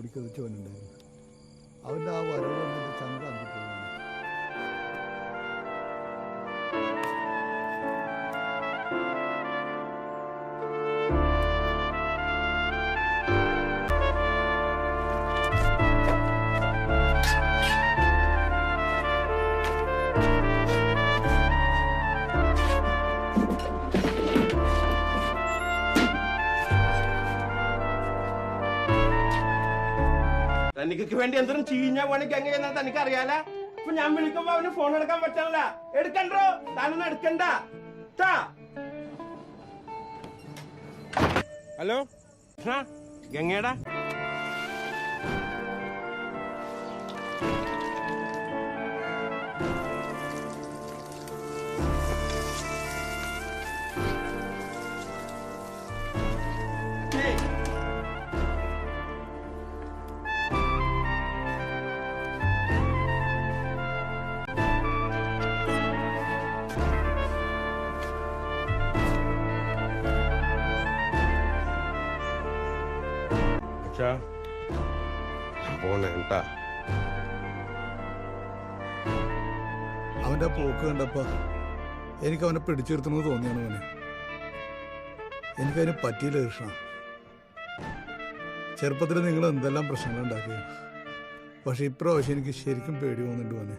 ഓടിക്കതിച്ചവനുണ്ടായിരുന്നു. അവൻ്റെ ആ വരവ് ചങ്ക അഞ്ചു പോകുന്നു. തനിക്ക് വേണ്ടി എന്തെങ്കിലും ചീഞ്ഞ പണിക്ക് എങ്ങനെയാ തനിക്ക് അറിയാല. ഇപ്പൊ ഞാൻ വിളിക്കുമ്പോ അവന് ഫോൺ എടുക്കാൻ പറ്റണല്ല. എടുക്കണ്ടോ? താനൊന്നും എടുക്കണ്ട. ഹലോ ഗംഗേടാ, അവന്റെ പോക്ക് കണ്ടപ്പോ എനിക്ക് അവനെ പിടിച്ചിരുത്തണമെന്ന് തോന്നിയാണ്. അവനെ എനിക്കതിന് പറ്റിയില്ല കൃഷ്ണ. ചെറുപ്പത്തിൽ നിങ്ങൾ എന്തെല്ലാം പ്രശ്നങ്ങൾ ഉണ്ടാക്കിയാണ്. പക്ഷെ ഇപ്രാവശ്യം എനിക്ക് ശരിക്കും പേടി തോന്നുന്നുണ്ട് അവനെ.